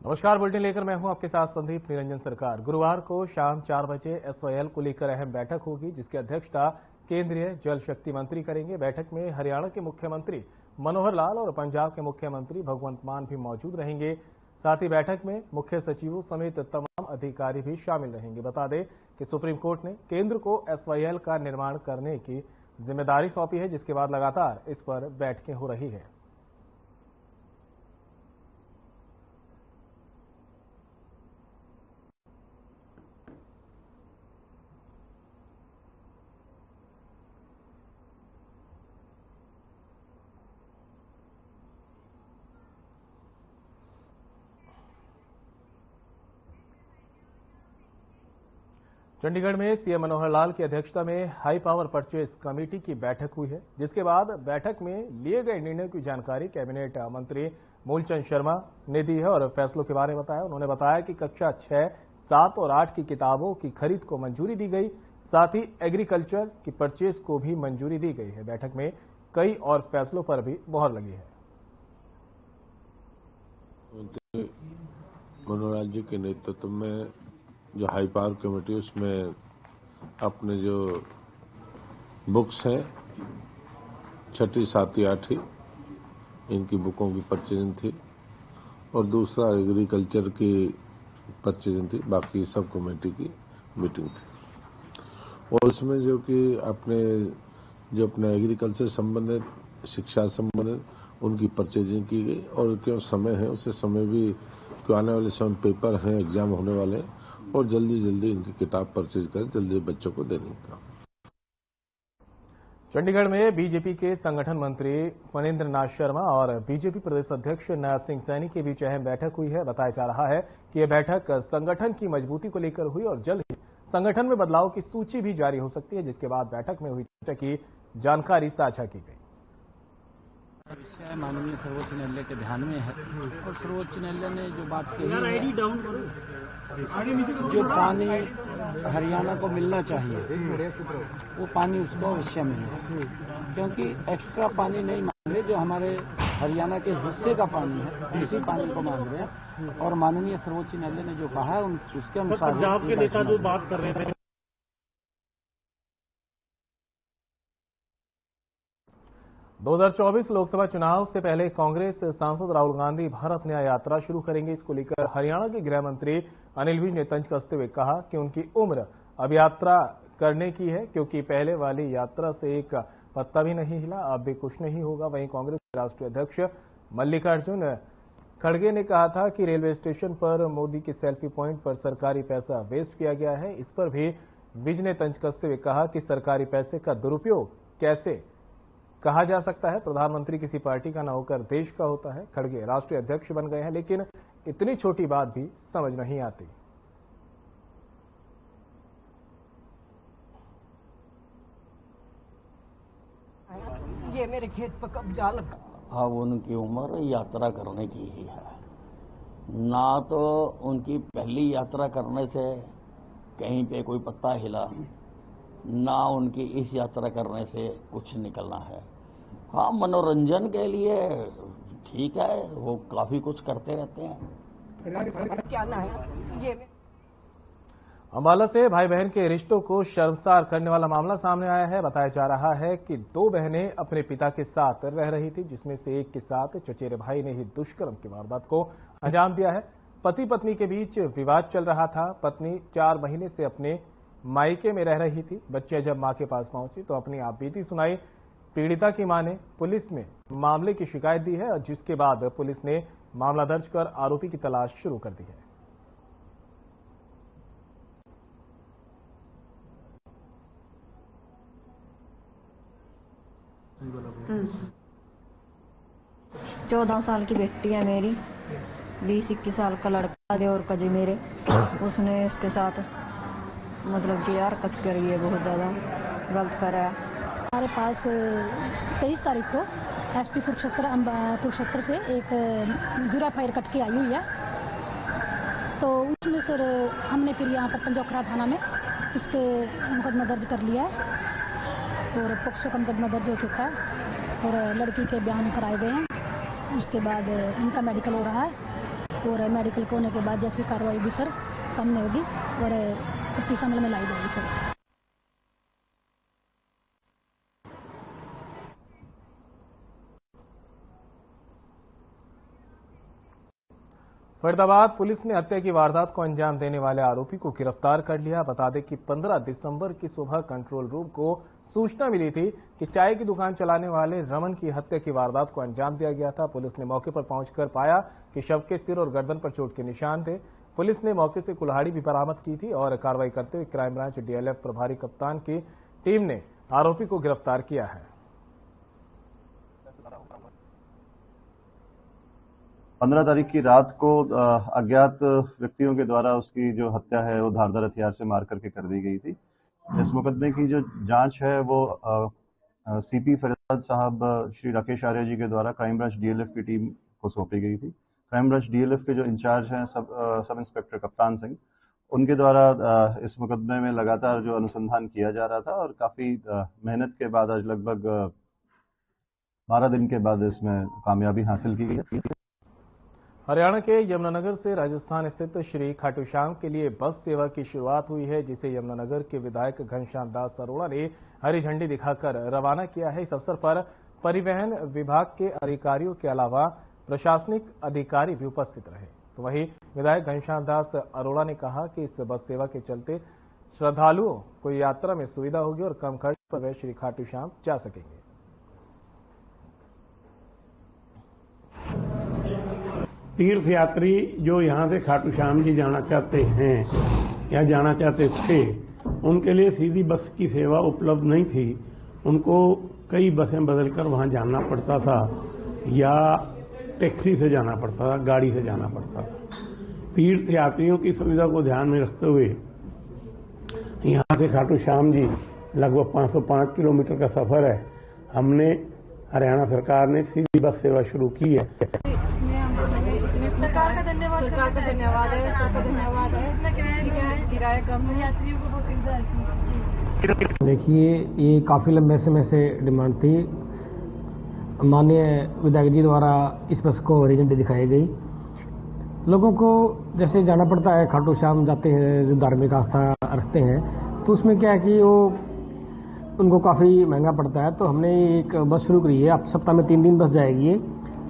नमस्कार, बुलेटिन लेकर मैं हूं आपके साथ संदीप निरंजन सरकार। गुरुवार को शाम 4 बजे एसवाईएल को लेकर अहम बैठक होगी, जिसकी अध्यक्षता केंद्रीय जल शक्ति मंत्री करेंगे। बैठक में हरियाणा के मुख्यमंत्री मनोहर लाल और पंजाब के मुख्यमंत्री भगवंत मान भी मौजूद रहेंगे। साथ ही बैठक में मुख्य सचिवों समेत तमाम अधिकारी भी शामिल रहेंगे। बता दें कि सुप्रीम कोर्ट ने केंद्र को एसवाईएल का निर्माण करने की जिम्मेदारी सौंपी है, जिसके बाद लगातार इस पर बैठकें हो रही है। चंडीगढ़ में सीएम मनोहर लाल की अध्यक्षता में हाई पावर परचेज कमेटी की बैठक हुई है, जिसके बाद बैठक में लिए गए निर्णय की जानकारी कैबिनेट मंत्री मूलचंद शर्मा ने दी है और फैसलों के बारे में बताया। उन्होंने बताया कि कक्षा 6, 7 और 8 की किताबों की खरीद को मंजूरी दी गई। साथ ही एग्रीकल्चर की परचेज को भी मंजूरी दी गई है। बैठक में कई और फैसलों पर भी मोहर लगी है। मनोहर लाल जी के नेतृत्व में जो हाई पावर कमेटी, उसमें अपने जो बुक्स हैं 6ठी, 7वीं, 8वीं, इनकी बुकों की परचेजिंग थी और दूसरा एग्रीकल्चर की परचेजिंग थी। बाकी सब कमेटी की मीटिंग थी और उसमें जो कि अपने एग्रीकल्चर संबंधित, शिक्षा संबंधित उनकी परचेजिंग की गई। और क्यों समय है, उसे समय भी क्यों आने वाले समय पेपर हैं, एग्जाम होने वाले हैं और जल्दी इनकी किताब परचेज कर जल्दी बच्चों को देने का। चंडीगढ़ में बीजेपी के संगठन मंत्री फणींद्र नाथ शर्मा और बीजेपी प्रदेश अध्यक्ष नायब सिंह सैनी के बीच अहम बैठक हुई है। बताया जा रहा है कि यह बैठक संगठन की मजबूती को लेकर हुई और जल्द ही संगठन में बदलाव की सूची भी जारी हो सकती है, जिसके बाद बैठक में हुई चर्चा की जानकारी साझा की गई। विषय माननीय सर्वोच्च न्यायालय के ध्यान में है और सर्वोच्च न्यायालय ने जो बात कही है, जो पानी हरियाणा को मिलना चाहिए वो पानी उसको अवश्य मिले, क्योंकि एक्स्ट्रा पानी नहीं मांग रहे। जो हमारे हरियाणा के हिस्से का पानी है उसी पानी को मांग रहे हैं और माननीय सर्वोच्च न्यायालय ने जो कहा है उसके अनुसार पंजाब के नेता जो बात कर रहे थे। 2024 लोकसभा चुनाव से पहले कांग्रेस सांसद राहुल गांधी भारत न्याय यात्रा शुरू करेंगे। इसको लेकर हरियाणा के गृह मंत्री अनिल विज ने तंज कसते हुए कहा कि उनकी उम्र अब यात्रा करने की है, क्योंकि पहले वाली यात्रा से एक पत्ता भी नहीं हिला, अब भी कुछ नहीं होगा। वहीं कांग्रेस के राष्ट्रीय अध्यक्ष मल्लिकार्जुन खड़गे ने कहा था कि रेलवे स्टेशन पर मोदी के सेल्फी पॉइंट पर सरकारी पैसा वेस्ट किया गया है। इस पर भी विज ने तंज कसते हुए कहा कि सरकारी पैसे का दुरुपयोग कैसे कहा जा सकता है। प्रधानमंत्री किसी पार्टी का न होकर देश का होता है। खड़गे राष्ट्रीय अध्यक्ष बन गए हैं, लेकिन इतनी छोटी बात भी समझ नहीं आती। ये मेरे खेत पर कब्जा लगा। अब उनकी उम्र यात्रा करने की ही है। ना तो उनकी पहली यात्रा करने से कहीं पे कोई पत्ता हिला, ना उनकी इस यात्रा करने से कुछ निकलना है। हाँ, मनोरंजन के लिए ठीक है, वो काफी कुछ करते रहते हैं। क्या ना है ये अंबाला से भाई बहन के रिश्तों को शर्मसार करने वाला मामला सामने आया है। बताया जा रहा है कि 2 बहनें अपने पिता के साथ रह रही थी, जिसमें से एक के साथ चचेरे भाई ने ही दुष्कर्म की वारदात को अंजाम दिया है। पति पत्नी के बीच विवाद चल रहा था। पत्नी 4 महीने से अपने मायके में रह रही थी। बच्चियां जब मां के पास पहुंची तो अपनी आपबीती सुनाई। पीड़िता की मां ने पुलिस में मामले की शिकायत दी है और जिसके बाद पुलिस ने मामला दर्ज कर आरोपी की तलाश शुरू कर दी है। चौदह साल की बेटी है मेरी, 20-21 साल का लड़का है और कजी मेरे। उसने इसके साथ मतलब कि हरकत करी है, बहुत ज़्यादा गलत करा है। हमारे पास 23 तारीख को एसपी कुरुक्षेत्र से एक जुरा फायर कट के आई हुई है। तो उसमें सर हमने फिर यहाँ पर पंजोखरा थाना में इसके मुकदमा दर्ज कर लिया है और पोक्सो का मुकदमा दर्ज हो चुका है और लड़की के बयान कराए गए हैं। उसके बाद इनका मेडिकल हो रहा है और मेडिकल के होने के बाद जैसी कार्रवाई भी सर सामने होगी और तफ्तीश अमल में लाई जाएगी सर। फरीदाबाद पुलिस ने हत्या की वारदात को अंजाम देने वाले आरोपी को गिरफ्तार कर लिया। बता दें कि 15 दिसंबर की सुबह कंट्रोल रूम को सूचना मिली थी कि चाय की दुकान चलाने वाले रमन की हत्या की वारदात को अंजाम दिया गया था। पुलिस ने मौके पर पहुंचकर पाया कि शव के सिर और गर्दन पर चोट के निशान थे। पुलिस ने मौके से कुल्हाड़ी भी बरामद की थी और कार्रवाई करते हुए क्राइम ब्रांच डीएलएफ प्रभारी कप्तान की टीम ने आरोपी को गिरफ्तार किया है। 15 तारीख की रात को अज्ञात व्यक्तियों के द्वारा उसकी जो हत्या है वो धारदार हथियार से मार करके कर दी गई थी। इस मुकदमे की जो जांच है वो सीपी फरीदाबाद साहब श्री राकेश आर्य जी के द्वारा क्राइम ब्रांच डीएलएफ की टीम को सौंपी गई थी। क्राइम ब्रांच डीएलएफ के जो इंचार्ज हैं सब इंस्पेक्टर कप्तान सिंह, उनके द्वारा इस मुकदमे में लगातार जो अनुसंधान किया जा रहा था और काफी मेहनत के बाद आज लगभग 12 दिन के बाद इसमें कामयाबी हासिल की गई। हरियाणा के यमुनानगर से राजस्थान स्थित श्री खाटू श्याम के लिए बस सेवा की शुरुआत हुई है, जिसे यमुनानगर के विधायक घनश्याम दास अरोड़ा ने हरी झंडी दिखाकर रवाना किया है। इस अवसर पर परिवहन विभाग के अधिकारियों के अलावा प्रशासनिक अधिकारी भी उपस्थित रहे। तो वहीं विधायक घनश्याम दास अरोड़ा ने कहा कि इस बस सेवा के चलते श्रद्धालुओं को यात्रा में सुविधा होगी और कम खर्च पर वे श्री खाटू श्याम जा सकेंगे। तीर्थ यात्री जो यहाँ से खाटू श्याम जी जाना चाहते हैं या जाना चाहते थे, उनके लिए सीधी बस की सेवा उपलब्ध नहीं थी। उनको कई बसें बदलकर वहाँ जाना पड़ता था या टैक्सी से जाना पड़ता था, गाड़ी से जाना पड़ता था। तीर्थ यात्रियों की सुविधा को ध्यान में रखते हुए यहाँ से खाटू श्याम जी लगभग 505 किलोमीटर का सफर है। हमने हरियाणा सरकार ने सीधी बस सेवा शुरू की है। सरकार का धन्यवाद है, सबका धन्यवाद है। किराया कम है, यात्रियों को बहुत सुविधा है। देखिए, ये काफ़ी लंबे समय से डिमांड थी। माननीय विधायक जी द्वारा इस बस को हरी झंडी दिखाई गई। लोगों को जैसे जाना पड़ता है, खाटू श्याम जाते हैं जो धार्मिक आस्था रखते हैं, तो उसमें क्या है कि वो उनको काफ़ी महंगा पड़ता है। तो हमने एक बस शुरू करी है। अब सप्ताह में 3 दिन बस जाएगी,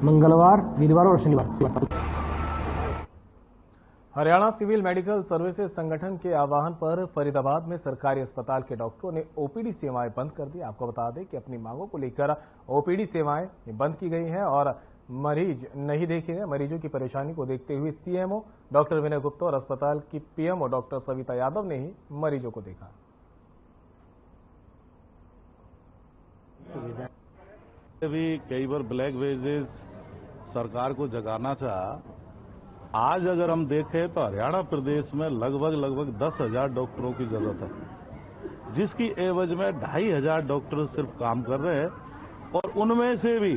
मंगलवार, वीरवार और शनिवार। हरियाणा सिविल मेडिकल सर्विसेज संगठन के आह्वान पर फरीदाबाद में सरकारी अस्पताल के डॉक्टरों ने ओपीडी सेवाएं बंद कर दी। आपको बता दें कि अपनी मांगों को लेकर ओपीडी सेवाएं बंद की गई हैं और मरीज नहीं देखे गए। मरीजों की परेशानी को देखते हुए सीएमओ डॉक्टर विनय गुप्ता और अस्पताल की पीएमओ डॉक्टर सविता यादव ने ही मरीजों को देखा। भी कई बार ब्लैक वेजेस सरकार को जगाना चाहा। आज अगर हम देखें तो हरियाणा प्रदेश में लगभग 10,000 डॉक्टरों की जरूरत है, जिसकी एवज में 2,500 डॉक्टर सिर्फ काम कर रहे हैं। और उनमें से भी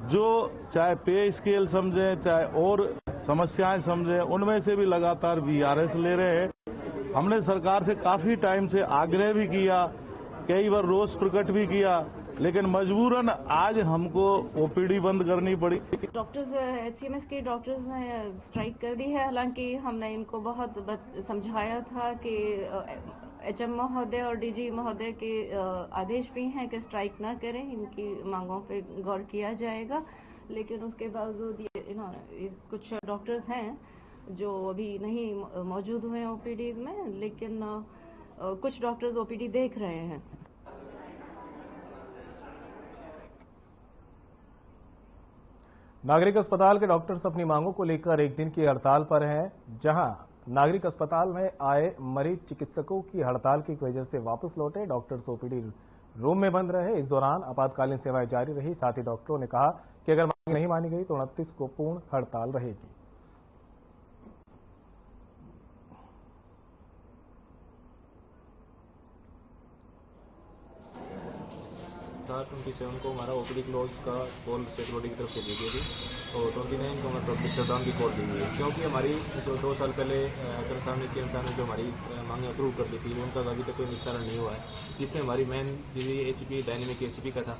जो चाहे पे स्केल समझें, चाहे और समस्याएं समझें, उनमें से भी लगातार वीआरएस ले रहे हैं। हमने सरकार से काफी टाइम से आग्रह भी किया, कई बार रोष प्रकट भी किया, लेकिन मजबूरन आज हमको ओपीडी बंद करनी पड़ी। डॉक्टर्स एचसीएमएस के डॉक्टर्स ने स्ट्राइक कर दी है। हालांकि हमने इनको बहुत समझाया था कि एचएम महोदय और डीजी महोदय के आदेश भी हैं कि स्ट्राइक ना करें, इनकी मांगों पे गौर किया जाएगा। लेकिन उसके बावजूद ये कुछ डॉक्टर्स हैं जो अभी नहीं मौजूद हुए ओपीडीज में, लेकिन कुछ डॉक्टर्स ओपीडी देख रहे हैं। नागरिक अस्पताल के डॉक्टर्स अपनी मांगों को लेकर एक दिन की हड़ताल पर हैं। जहां नागरिक अस्पताल में आए मरीज चिकित्सकों की हड़ताल की वजह से वापस लौटे। डॉक्टर्स ओपीडी रूम में बंद रहे। इस दौरान आपातकालीन सेवाएं जारी रही। साथ ही डॉक्टरों ने कहा कि अगर मांग नहीं मानी गई तो 29 को पूर्ण हड़ताल रहेगी। 27 को हमारा ओपीडी क्लोज का कॉल सिक्योरिटी की तरफ से दी गई थी, तो 29 को मतलब शटडाउन की कॉल दी गई है, क्योंकि हमारी जो 2 साल पहले एचएम साहब ने सीएम साहब ने जो हमारी मांगे अप्रूव कर दी थी, उनका अभी तक कोई निस्तारण नहीं हुआ है। जिसमें हमारी मेन एसीपी डायनेमिक एसीपी का था,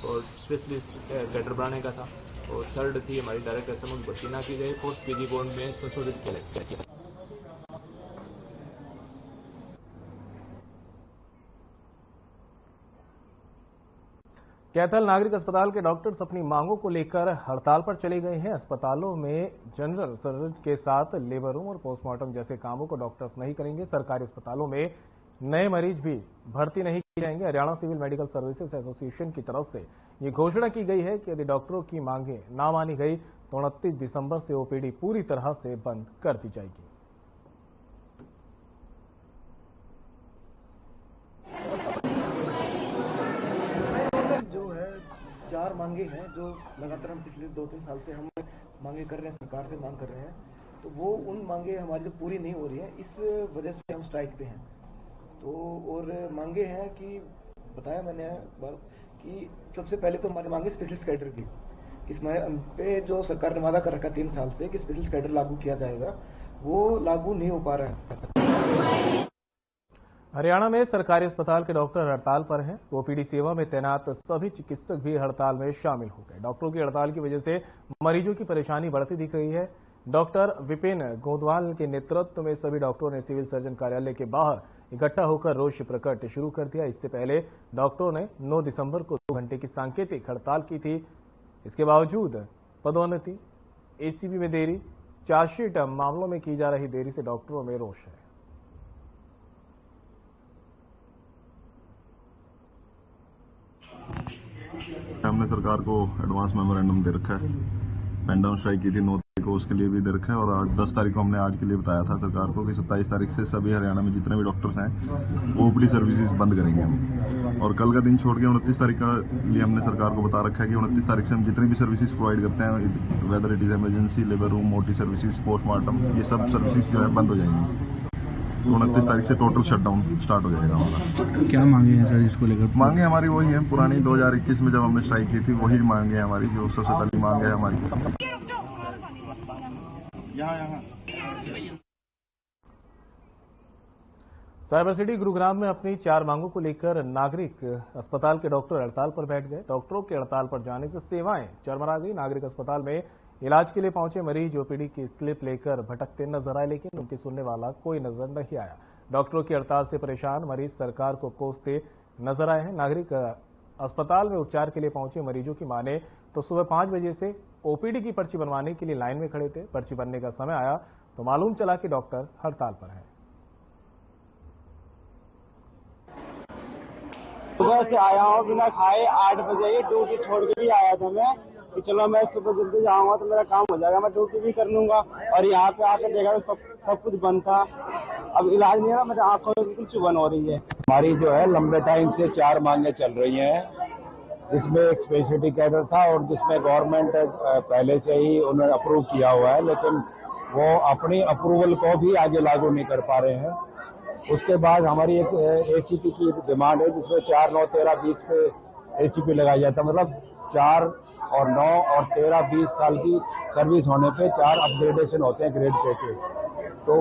और स्पेशलिस्ट कैडर बढ़ाने का था। और थर्ड थी हमारी डायरेक्ट एसएमओ की भर्ती ना की जाए, फोर्थ पीजी बॉन्ड में संशोधित किया। कैथल नागरिक अस्पताल के डॉक्टर्स अपनी मांगों को लेकर हड़ताल पर चले गए हैं। अस्पतालों में जनरल सर्जरी के साथ लेबर रूम और पोस्टमार्टम जैसे कामों को डॉक्टर्स नहीं करेंगे। सरकारी अस्पतालों में नए मरीज भी भर्ती नहीं किए जाएंगे। Haryana civil medical services association की तरफ से ये घोषणा की गई है कि यदि डॉक्टरों की मांगें ना मानी गई तो 29 दिसंबर से ओपीडी पूरी तरह से बंद कर दी जाएगी। जो है 4 मांगे हैं जो लगातार हम पिछले 2-3 साल से हम मांगे कर रहे हैं, सरकार से मांग कर रहे हैं, तो वो उन मांगे हमारी जो पूरी नहीं हो रही है, इस वजह से हम स्ट्राइक पे हैं। तो और मांगे हैं कि बताया मैंने कि सबसे पहले तो हमारी मांगे स्पेशलिस्ट कैडर की, इसमें पे जो सरकार ने वादा कर रखा 3 साल से कि स्पेशलिस्ट कैडर लागू किया जाएगा, वो लागू नहीं हो पा रहा है। हरियाणा में सरकारी अस्पताल के डॉक्टर हड़ताल पर हैं। ओपीडी सेवा में तैनात सभी चिकित्सक भी हड़ताल में शामिल हो गए। डॉक्टरों की हड़ताल की वजह से मरीजों की परेशानी बढ़ती दिख रही है। डॉक्टर विपिन गोंदवाल के नेतृत्व में सभी डॉक्टरों ने सिविल सर्जन कार्यालय के बाहर इकट्ठा होकर रोष प्रकट शुरू कर दिया। इससे पहले डॉक्टरों ने 9 दिसंबर को 2 घंटे की सांकेतिक हड़ताल की थी। इसके बावजूद पदोन्नति, एसीपी में देरी, चार्जशीट मामलों में की जा रही देरी से डॉक्टरों में रोष है। हमने सरकार को एडवांस मेमोरेंडम दे रखा है। पेन डाउन स्ट्राइक की थी 9 तारीख को, उसके लिए भी दे रखा है। और आज 10 तारीख को हमने आज के लिए बताया था सरकार को कि 27 तारीख से सभी हरियाणा में जितने भी डॉक्टर्स हैं वो ओपीडी सर्विसेज बंद करेंगे हम। और कल का दिन छोड़ के 29 तारीख का लिए हमने सरकार को बता रखा है कि 29 तारीख से हम जितनी भी सर्विसेज प्रोवाइड करते हैं, whether it is emergency, labour room, OT services, postmortem, ये सब सर्विसेज जो है बंद हो जाएंगी। 29 तारीख से टोटल शटडाउन स्टार्ट हो जाएगा हमारा। क्या मांगे हैं सर इसको लेकर? मांगे हमारी वही है पुरानी 2021 में जब हमने स्ट्राइक की थी, वही मांगे हमारी, जो सबसे पहली मांग है हमारी। साइबर सिटी गुरुग्राम में अपनी 4 मांगों को लेकर नागरिक अस्पताल के डॉक्टर हड़ताल पर बैठ गए। डॉक्टरों के हड़ताल पर जाने से सेवाएं चरमरा गई। नागरिक अस्पताल में इलाज के लिए पहुंचे मरीज ओपीडी की स्लिप लेकर भटकते नजर आए, लेकिन उनकी सुनने वाला कोई नजर नहीं आया। डॉक्टरों की हड़ताल से परेशान मरीज सरकार को कोसते नजर आए हैं। नागरिक अस्पताल में उपचार के लिए पहुंचे मरीजों की माने तो सुबह 5 बजे से ओपीडी की पर्ची बनवाने के लिए लाइन में खड़े थे। पर्ची बनने का समय आया तो मालूम चला कि डॉक्टर हड़ताल पर है। सुबह से आया हूँ बिना खाए, 8 बजे ड्यूटी छोड़ के भी आया था मैं कि चलो मैं सुबह जल्दी जाऊंगा तो मेरा काम हो जाएगा, मैं ड्यूटी भी कर लूंगा। और यहाँ पे आके देखा तो सब कुछ बंद था। अब इलाज नहीं है ना, मेरी आंखों में बिल्कुल चुभन हो रही है। हमारी जो है लंबे टाइम से 4 मांगे चल रही हैं, जिसमें एक स्पेशलिटी कैडर था और जिसमें गवर्नमेंट पहले से ही उन्होंने अप्रूव किया हुआ है, लेकिन वो अपनी अप्रूवल को भी आगे लागू नहीं कर पा रहे हैं। उसके बाद हमारी एक एसीपी की डिमांड है, जिसमें 4, 9, 13, 20 पे एसीपी लगाया जाता है। मतलब 4 और 9 और 13, 20 साल की सर्विस होने पे 4 अपग्रेडेशन होते हैं ग्रेड पे के। तो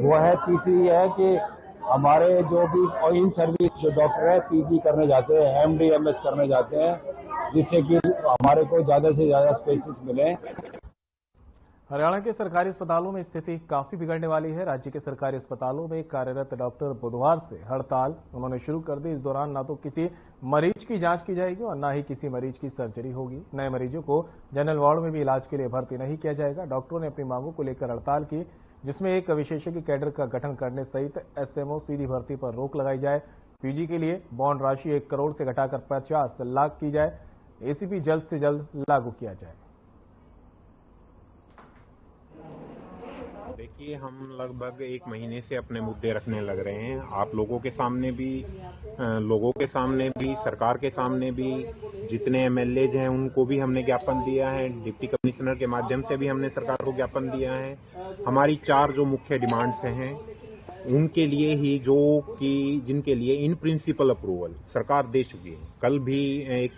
वो है। तीसरी है कि हमारे जो भी इन सर्विस जो डॉक्टर है पीजी करने जाते हैं, एमडी एमएस करने जाते हैं, जिससे कि हमारे को ज्यादा से ज्यादा स्पेसेस मिले। हरियाणा के सरकारी अस्पतालों में स्थिति काफी बिगड़ने वाली है। राज्य के सरकारी अस्पतालों में कार्यरत डॉक्टर बुधवार से हड़ताल उन्होंने शुरू कर दी। इस दौरान ना तो किसी मरीज की जांच की जाएगी और ना ही किसी मरीज की सर्जरी होगी। नए मरीजों को जनरल वार्ड में भी इलाज के लिए भर्ती नहीं किया जाएगा। डॉक्टरों ने अपनी मांगों को लेकर हड़ताल की, जिसमें एक विशेषज्ञ कैडर का गठन करने सहित एसएमओ सीधी भर्ती पर रोक लगाई जाए। पीजी के लिए बॉन्ड राशि 1 करोड़ से घटाकर 50 लाख की जाए। एसीपी जल्द से जल्द लागू किया जाए। देखिए, हम लगभग 1 महीने से अपने मुद्दे रखने लग रहे हैं। आप लोगों के सामने भी, सरकार के सामने भी, जितने एमएलएज हैं उनको भी हमने ज्ञापन दिया है। डिप्टी कमिश्नर के माध्यम से भी हमने सरकार को ज्ञापन दिया है। हमारी 4 जो मुख्य डिमांड्स हैं उनके लिए ही, जिनके लिए इन प्रिंसिपल अप्रूवल सरकार दे चुकी है। कल भी एक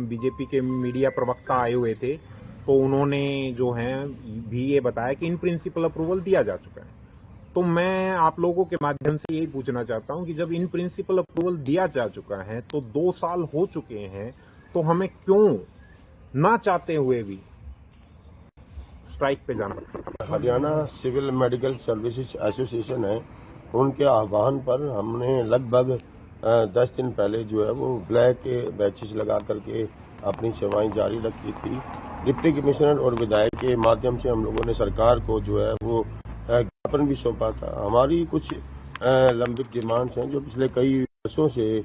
बीजेपी के मीडिया प्रवक्ता आए हुए थे, तो उन्होंने जो है भी ये बताया कि इन प्रिंसिपल अप्रूवल दिया जा चुका है। तो मैं आप लोगों के माध्यम से यही पूछना चाहता हूं कि जब इन प्रिंसिपल अप्रूवल दिया जा चुका है तो 2 साल हो चुके हैं, तो हमें क्यों ना चाहते हुए भी स्ट्राइक पे जाना पड़ता? Haryana civil medical services association है, उनके आह्वान पर हमने लगभग 10 दिन पहले जो है वो ब्लैक बैचेस लगा करके अपनी सेवाएं जारी रखी थी। डिप्टी कमिश्नर और विधायक के माध्यम से हम लोगों ने सरकार को जो है वो ज्ञापन भी सौंपा था। हमारी कुछ लंबित डिमांड्स हैं जो पिछले कई वर्षों से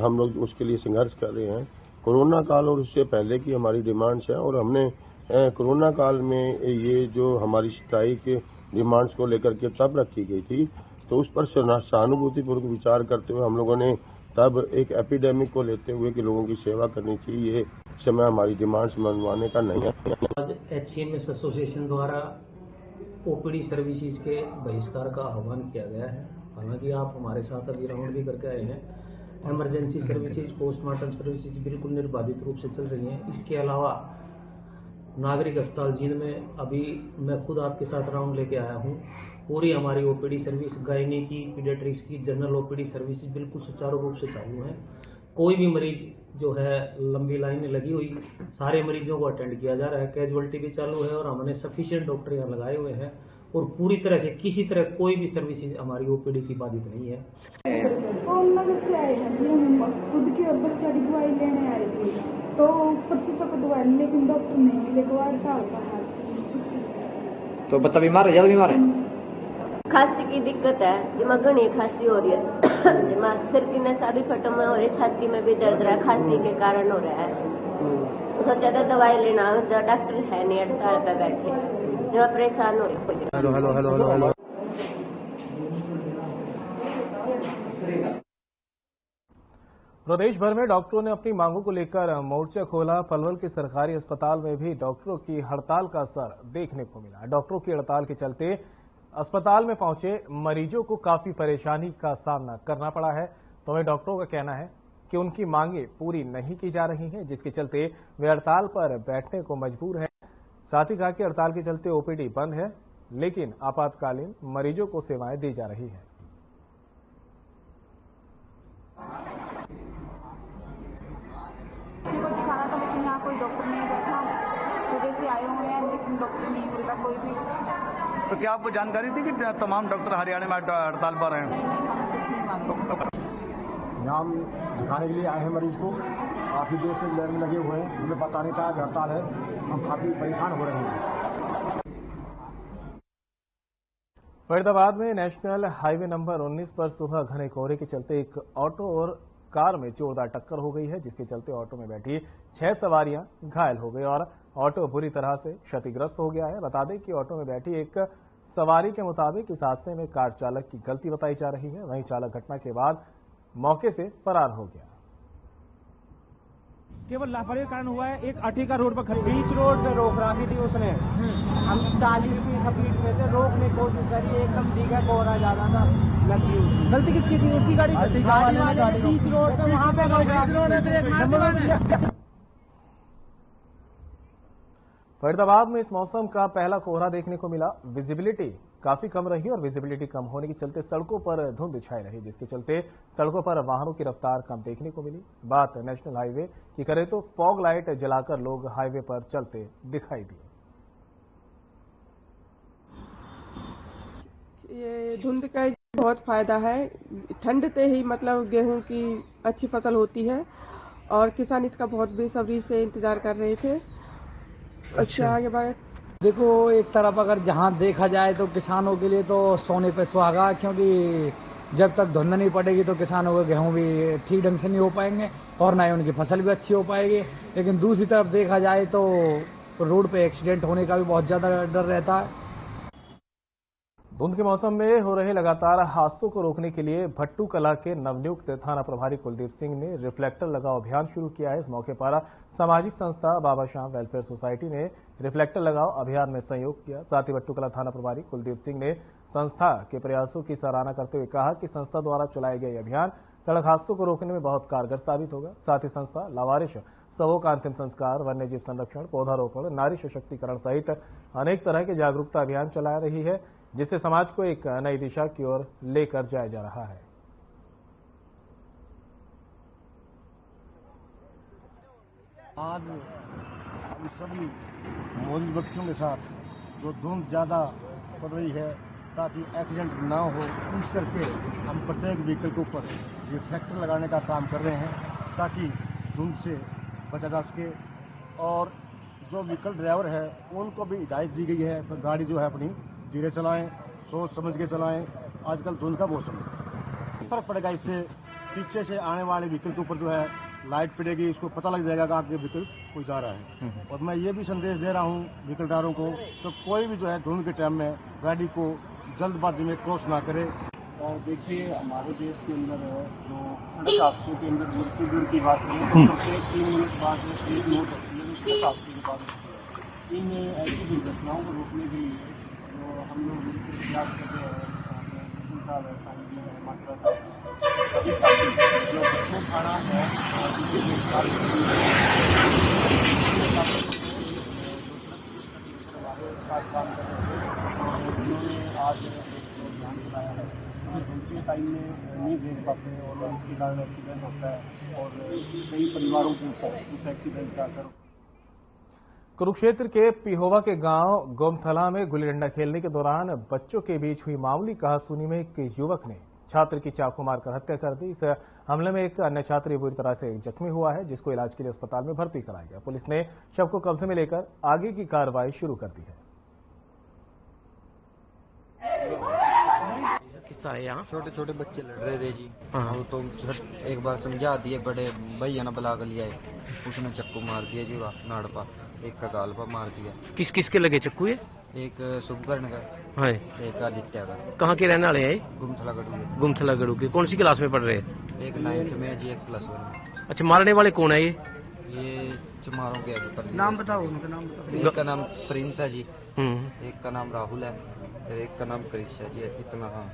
हम लोग उसके लिए संघर्ष कर रहे हैं। कोरोना काल और उससे पहले की हमारी डिमांड्स हैं और हमने कोरोना काल में ये जो हमारी स्ट्राइक डिमांड्स को लेकर के तब रखी गई थी, तो उस पर सहानुभूतिपूर्वक विचार करते हुए हम लोगों ने तब एक एपिडेमिक को लेते हुए कि लोगों की सेवा करनी चाहिए, ये समय हमारी डिमांड्स मनवाने का नहीं है। आज HCMS एसोसिएशन द्वारा ओपीडी सर्विसेज के बहिष्कार का आह्वान किया गया है। हालांकि आप हमारे साथ अभी राउंड भी करके आए हैं। इमरजेंसी सर्विसेज, पोस्टमार्टम सर्विसेज बिल्कुल निर्बाधित रूप से चल रही हैं। इसके अलावा नागरिक अस्पताल जींद में अभी मैं खुद आपके साथ राउंड लेके आया हूँ। पूरी हमारी ओपीडी सर्विस, गायनी की, पीडियाट्रिक्स की, जनरल ओपीडी सर्विसेज बिल्कुल सुचारू रूप से चालू है। कोई भी मरीज जो है लंबी लाइन में लगी हुई, सारे मरीजों को अटेंड किया जा रहा है। कैजुअलिटी भी चालू है और हमने सफिशिएंट डॉक्टर यहाँ लगाए हुए हैं और पूरी तरह से किसी तरह कोई भी सर्विसेज हमारी ओपीडी की बाधित नहीं है। से आए हैं जी, हम खुद के बच्चा की दवाई लेने आए थे तो 25 तक दवाई, लेकिन डॉक्टर नहीं मिले। तो बच्चा बीमार है, ज्यादा बीमार है? खांसी की दिक्कत है, दिमाग घनी खांसी हो रही है, दिमाग सिर की नसा भी फटम हो रही है, छाती में भी दर्द रहा है, खांसी के कारण हो रहा है। सोचा था दवाई लेना, तो डॉक्टर है नहीं, हड़ताल पे बैठे, जो परेशान हो रही। Hello hello hello hello hello. प्रदेश भर में डॉक्टरों ने अपनी मांगों को लेकर मोर्चा खोला। पलवल के सरकारी अस्पताल में भी डॉक्टरों की हड़ताल का असर देखने को मिला। डॉक्टरों की हड़ताल के चलते अस्पताल में पहुंचे मरीजों को काफी परेशानी का सामना करना पड़ा है। तो वहीं डॉक्टरों का कहना है कि उनकी मांगें पूरी नहीं की जा रही हैं, जिसके चलते वे हड़ताल पर बैठने को मजबूर हैं। साथ ही कहा कि हड़ताल के चलते ओपीडी बंद है, लेकिन आपातकालीन मरीजों को सेवाएं दी जा रही हैं। दिखाना था, लेकिन यहाँ कोई डॉक्टर नहीं बैठा। सुबह से आए हुए हैं, लेकिन डॉक्टर नहीं मिल रहा कोई भी। तो क्या आपको जानकारी थी कि तमाम डॉक्टर हरियाणा में हड़ताल पर हैं? यहाँ हम दिखाने के लिए आए हैं मरीज को, काफी देर से लाइन में लगे हुए हैं, हमें पता नहीं था कि हड़ताल है, हम काफी परेशान हो रहे हैं। फरीदाबाद में नेशनल हाईवे नंबर 19 पर सुबह घने कोहरे के चलते एक ऑटो और कार में जोरदार टक्कर हो गई है, जिसके चलते ऑटो में बैठी 6 सवारियां घायल हो गई और ऑटो बुरी तरह से क्षतिग्रस्त हो गया है। बता दें कि ऑटो में बैठी एक सवारी के मुताबिक इस हादसे में कार चालक की गलती बताई जा रही है। वहीं चालक घटना के बाद मौके से फरार हो गया। केवल लापरवाही के कारण हुआ है। एक अर्टिगा रोड पर खड़ी, बीच रोड पे रोक रखी थी उसने। हम 40 की स्पीड में थे, रोकने की कोशिश करी, एकदम दिखा कोहरा ज्यादा था, लगी हुई। गलती किसकी थी? उसकी गाड़ी, गाड़ी वाले ने बीच रोड पे वहां पे फरीदाबाद में इस मौसम का पहला कोहरा देखने को मिला। विजिबिलिटी काफी कम रही और विजिबिलिटी कम होने के चलते सड़कों पर धुंध छाई रही, जिसके चलते सड़कों पर वाहनों की रफ्तार कम देखने को मिली। बात नेशनल हाईवे की करें तो फॉग लाइट जलाकर लोग हाईवे पर चलते दिखाई दिए। ये धुंध का बहुत फायदा है। ठंड से ही मतलब गेहूं की अच्छी फसल होती है और किसान इसका बहुत बेसब्री से इंतजार कर रहे थे। अच्छा, आगे बात देखो, एक तरफ अगर जहां देखा जाए तो किसानों के लिए तो सोने पे सुहागा, क्योंकि जब तक धुंध नहीं पड़ेगी तो किसानों के गेहूं भी ठीक ढंग से नहीं हो पाएंगे और ना ही उनकी फसल भी अच्छी हो पाएगी। लेकिन दूसरी तरफ देखा जाए तो रोड पे एक्सीडेंट होने का भी बहुत ज्यादा डर रहता है। धुंध के मौसम में हो रहे लगातार हादसों को रोकने के लिए भट्टू कला के नवनियुक्त थाना प्रभारी कुलदीप सिंह ने रिफ्लेक्टर लगाओ अभियान शुरू किया है। इस मौके पर सामाजिक संस्था बाबा श्याम वेलफेयर सोसाइटी ने रिफ्लेक्टर लगाओ अभियान में सहयोग किया। साथ ही भट्टू कला थाना प्रभारी कुलदीप सिंह ने संस्था के प्रयासों की सराहना करते हुए कहा कि संस्था द्वारा चलाए गए अभियान सड़क हादसों को रोकने में बहुत कारगर साबित होगा। साथ ही संस्था लावारिश शवों का अंतिम संस्कार, वन्यजीव संरक्षण, पौधारोपण, नारी सशक्तिकरण सहित अनेक तरह के जागरूकता अभियान चला रही है, जिससे समाज को एक नई दिशा की ओर लेकर जाया जा रहा है। आज हम सभी मौजूद व्यक्तियों के साथ जो धुंध ज़्यादा पड़ रही है ताकि एक्सीडेंट ना हो, इस करके हम प्रत्येक व्हीकल के ऊपर रिफ्लेक्टर लगाने का काम कर रहे हैं ताकि धुंध से बचा जा सके। और जो व्हीकल ड्राइवर है उनको भी हिदायत दी गई है तो गाड़ी जो है अपनी धीरे चलाएं, सोच समझ के चलाएं। आजकल धुंध का मौसम है, फर्क पड़ेगा इससे। पीछे से आने वाले व्हीकल के ऊपर जो है लाइट पड़ेगी, उसको पता लग जाएगा कि आगे व्हीकल कोई जा रहा है। और मैं ये भी संदेश दे रहा हूँ व्हीकल ड्राइवरों को तो कोई भी जो है धुंध के टाइम में गाड़ी को जल्दबाजी में क्रॉस ना करे। और देखिए हमारे देश के अंदर जो सड़क हादसों के अंदर मृत्यु की बात करें तो प्रत्येक 3 मिनट बाद एक मौत होती है, सड़क हादसे की बात होती है। इन ऐसी दुर्घटनाओं को रोकने के लिए जो हम लोग मिलकर प्रयास कर रहे हैं, सभी साथी जो बच्चों थाना है साथ काम कर रहे थे, जिन्होंने आज ध्यान दिलाया है कि दूसरे टाइम में नहीं देख पाते और उसके कारण एक्सीडेंट होता है और कई परिवारों के ऊपर उस एक्सीडेंट का असर। कुरुक्षेत्र के पिहोवा के गांव गोमथला में गुल्ली डंडा खेलने के दौरान बच्चों के बीच हुई मामूली कहासुनी में एक युवक ने छात्र की चाकू मारकर हत्या कर दी। इस हमले में एक अन्य छात्र बुरी तरह से जख्मी हुआ है, जिसको इलाज के लिए अस्पताल में भर्ती कराया गया। पुलिस ने शव को कब्जे में लेकर आगे की कार्रवाई शुरू कर दी है। किस्सा है यहाँ, छोटे छोटे बच्चे लड़ रहे थे जी। हाँ तो एक बार समझा दिए, बड़े भैया ने बुला कर लिया, उसने चक्कू मार दिया जी नाड़ पर, एक का गाल पर मार दिया। किस किस के लगे चक्कू? एक शुभकर्ण का है, एक आदित्य का। कहाँ के रहने वाले हैं? गुमथला गढ़ू के। कौन सी क्लास में पढ़ रहे हैं? एक 9th में जी, एक +1 में। अच्छा, मारने वाले कौन है? ये चमारों के आगे। नाम बताओ, उनका नाम बताओ। एक का नाम प्रिंस है जी, एक का नाम राहुल है, एक का नाम क्रिश है जी। इतना। हाँ।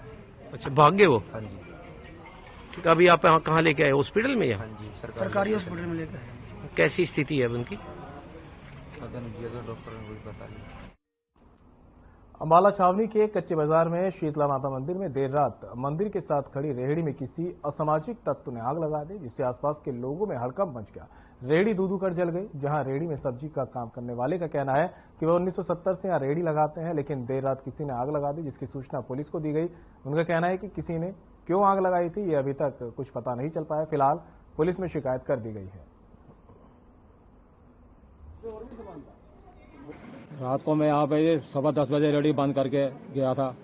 अच्छा, भाग गए वो? हाँ जी। ठीक, अभी आप कहाँ लेके आए? हॉस्पिटल में? हाँ जी, सरकारी हॉस्पिटल में लेके आए। कैसी स्थिति है उनकी? डॉक्टर ने कोई बता दिया। अंबाला छावनी के कच्चे बाजार में शीतला माता मंदिर में देर रात मंदिर के साथ खड़ी रेहड़ी में किसी असामाजिक तत्व ने आग लगा दी, जिससे आसपास के लोगों में हड़कंप मच गया। रेहड़ी दूधू कर जल गई। जहां रेहड़ी में सब्जी का काम करने वाले का कहना है कि वह 1970 से यहां रेहड़ी लगाते हैं, लेकिन देर रात किसी ने आग लगा दी, जिसकी सूचना पुलिस को दी गई। उनका कहना है कि किसी ने क्यों आग लगाई थी, ये अभी तक कुछ पता नहीं चल पाया। फिलहाल पुलिस में शिकायत कर दी गई है। रात को मैं यहाँ पे 10:15 बजे रेहड़ी बंद करके गया था।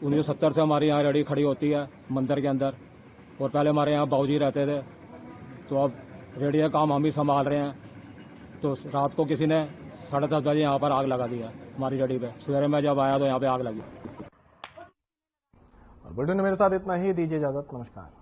1970 से हमारे यहाँ रेहड़ी खड़ी होती है मंदिर के अंदर, और पहले हमारे यहाँ बाबूजी रहते थे, तो अब रेहड़ी का काम हम ही संभाल रहे हैं। तो रात को किसी ने 10:30 बजे यहाँ पर आग लगा दी है हमारी रेहड़ी पे। सवेरे में जब आया तो यहाँ पे आग लगी। और बुलेटिन में मेरे साथ इतना ही, दीजिए इजाजत, नमस्कार।